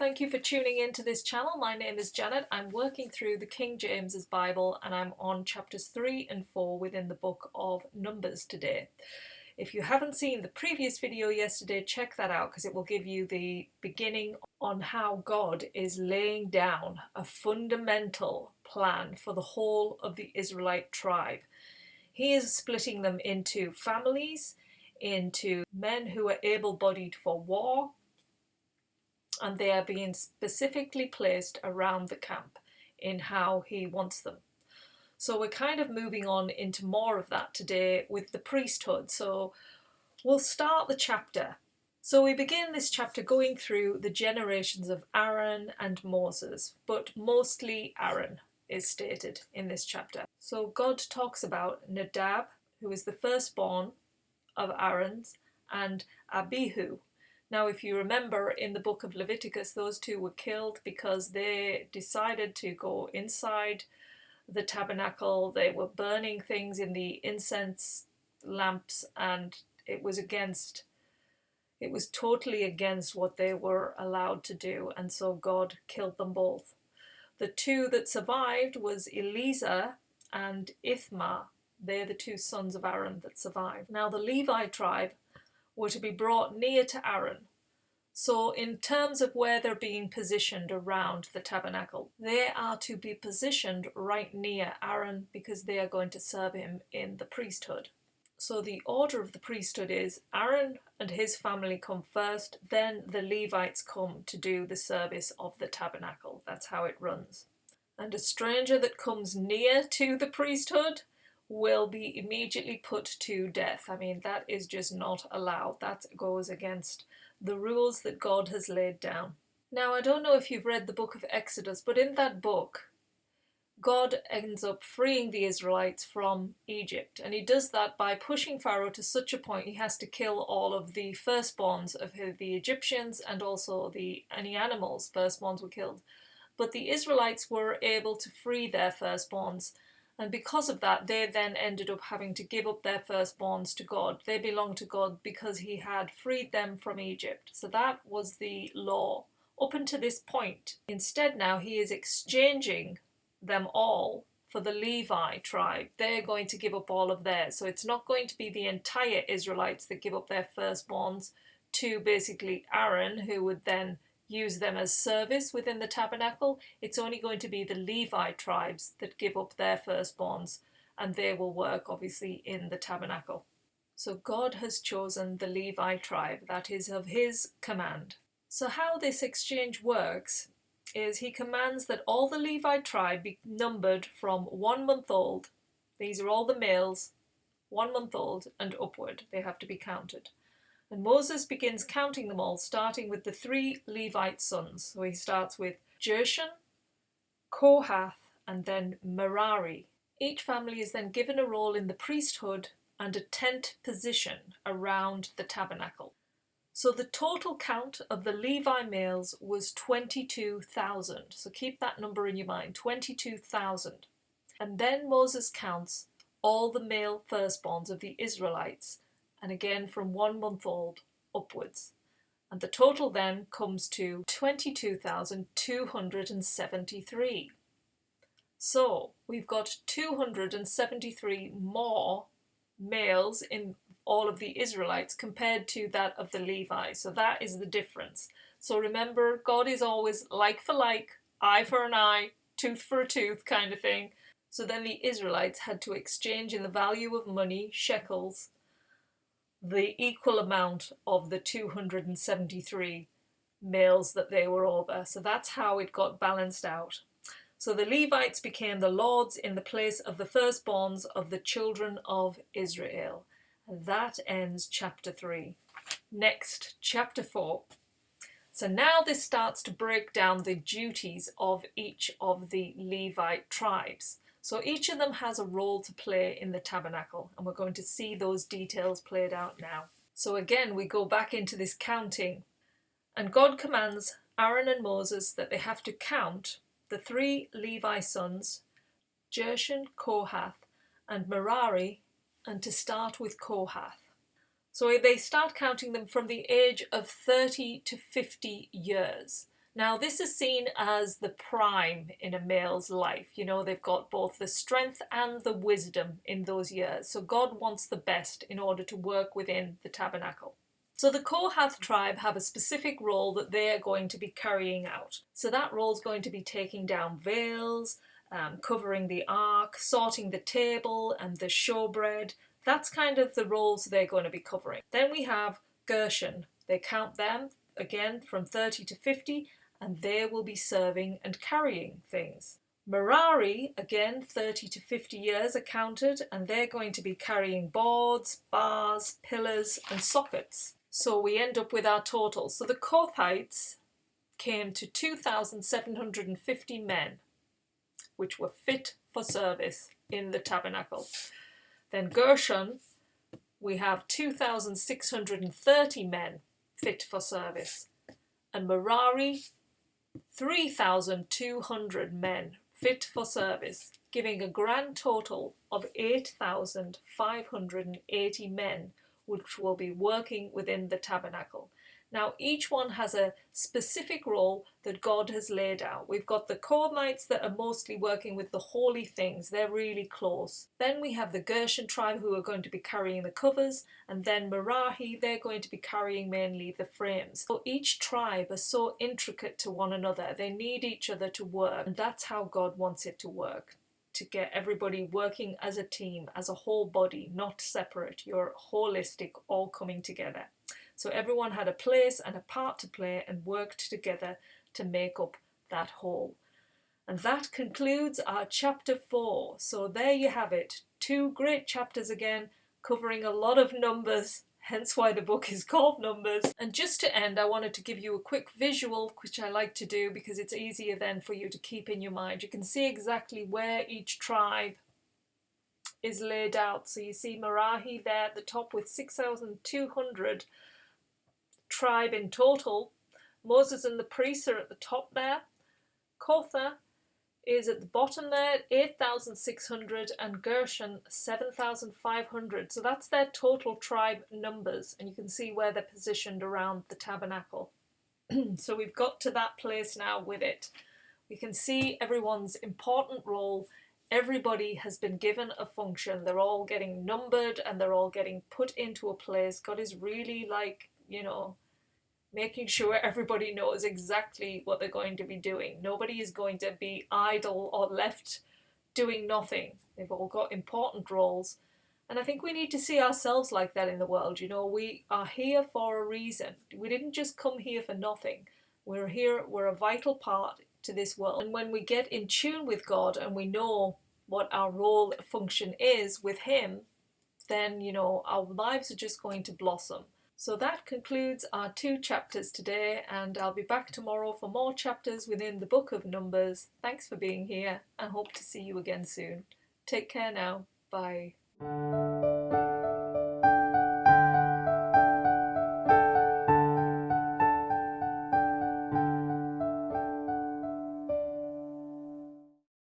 Thank you for tuning into this channel. My name is Janet. I'm working through the King James's Bible and I'm on chapters 3 and 4 within the book of Numbers today. If you haven't seen the previous video yesterday, check that out because it will give you the beginning on how God is laying down a fundamental plan for the whole of the Israelite tribe. He is splitting them into families, into men who are able-bodied for war, and they are being specifically placed around the camp in how he wants them. So we're kind of moving on into more of that today with the priesthood. So we'll start the chapter. So we begin this chapter going through the generations of Aaron and Moses, but mostly Aaron is stated in this chapter. So God talks about Nadab, who is the firstborn of Aaron's, and Abihu. Now, if you remember in the book of Leviticus, those two were killed because they decided to go inside the tabernacle. They were burning things in the incense lamps, and it was totally against what they were allowed to do, and so God killed them both. The two that survived was Eleazar and Ithamar. They're the two sons of Aaron that survived. Now, the Levi tribe were to be brought near to Aaron. So in terms of where they're being positioned around the tabernacle, they are to be positioned right near Aaron because they are going to serve him in the priesthood. So the order of the priesthood is Aaron and his family come first, then the Levites come to do the service of the tabernacle. That's how it runs. And a stranger that comes near to the priesthood will be immediately put to death. I mean, that is just not allowed. That goes against the rules that God has laid down. Now, I don't know if you've read the book of Exodus, but in that book, God ends up freeing the Israelites from Egypt. And he does that by pushing Pharaoh to such a point he has to kill all of the firstborns of the Egyptians, and also any animals' firstborns were killed. But the Israelites were able to free their firstborns, and because of that, they then ended up having to give up their firstborns to God. They belonged to God because he had freed them from Egypt. So that was the law up until this point. Instead now, he is exchanging them all for the Levi tribe. They're going to give up all of theirs. So it's not going to be the entire Israelites that give up their firstborns to basically Aaron, who would then use them as service within the tabernacle. It's only going to be the Levi tribes that give up their firstborns, and they will work obviously in the tabernacle. So God has chosen the Levi tribe. That is of his command. So how this exchange works is he commands that all the Levi tribe be numbered from 1 month old. These are all the males, 1 month old and upward. They have to be counted. And Moses begins counting them all, starting with the 3 Levite sons. So he starts with Gershon, Kohath, and then Merari. Each family is then given a role in the priesthood and a tent position around the tabernacle. So the total count of the Levi males was 22,000. So keep that number in your mind, 22,000. And then Moses counts all the male firstborns of the Israelites, and again from 1 month old upwards. And the total then comes to 22,273. So we've got 273 more males in all of the Israelites compared to that of the Levi. So that is the difference. So remember, God is always like for like, eye for an eye, tooth for a tooth kind of thing. So then the Israelites had to exchange in the value of money, shekels, the equal amount of the 273 males that they were over. So that's how it got balanced out. So the Levites became the lords in the place of the firstborns of the children of Israel. And that ends chapter 3. Next, chapter 4. So now this starts to break down the duties of each of the Levite tribes. So each of them has a role to play in the tabernacle, and we're going to see those details played out now. So again, we go back into this counting, and God commands Aaron and Moses that they have to count the 3 Levi sons, Gershon, Kohath, and Merari, and to start with Kohath. So they start counting them from the age of 30 to 50 years. Now, this is seen as the prime in a male's life. You know, they've got both the strength and the wisdom in those years. So God wants the best in order to work within the tabernacle. So the Kohath tribe have a specific role that they are going to be carrying out. So that role is going to be taking down veils, covering the ark, sorting the table and the showbread. That's kind of the roles they're going to be covering. Then we have Gershon. They count them again from 30 to 50, and they will be serving and carrying things. Merari, again 30 to 50 years are counted, and they're going to be carrying boards, bars, pillars and sockets. So we end up with our total. So the Kohathites came to 2,750 men, which were fit for service in the tabernacle. Then Gershon, we have 2,630 men fit for service. And Merari, 3,200 men fit for service, giving a grand total of 8,580 men which will be working within the tabernacle. Now, each one has a specific role that God has laid out. We've got the Kohathites that are mostly working with the holy things. They're really close. Then we have the Gershon tribe who are going to be carrying the covers, and then Merari, they're going to be carrying mainly the frames. So each tribe are so intricate to one another. They need each other to work, and that's how God wants it to work. To get everybody working as a team, as a whole body, not separate. You're holistic, all coming together. So everyone had a place and a part to play and worked together to make up that whole. And that concludes our chapter 4. So there you have it. 2 great chapters again, covering a lot of numbers, hence why the book is called Numbers. And just to end, I wanted to give you a quick visual, which I like to do because it's easier then for you to keep in your mind. You can see exactly where each tribe is laid out. So you see Merari there at the top with 6,200 tribe in total. Moses and the priests are at the top there. Kotha is at the bottom there, 8,600, and Gershon 7,500. So that's their total tribe numbers, and you can see where they're positioned around the tabernacle. So we've got to that place now with it. We can see everyone's important role. Everybody has been given a function. They're all getting numbered and they're all getting put into a place. God is really making sure everybody knows exactly what they're going to be doing. Nobody is going to be idle or left doing nothing. They've all got important roles. And I think we need to see ourselves like that in the world. We are here for a reason. We didn't just come here for nothing. We're here, we're a vital part to this world. And when we get in tune with God and we know what our role function is with Him, then, our lives are just going to blossom. So that concludes our 2 chapters today, and I'll be back tomorrow for more chapters within the book of Numbers. Thanks for being here, and hope to see you again soon. Take care now. Bye.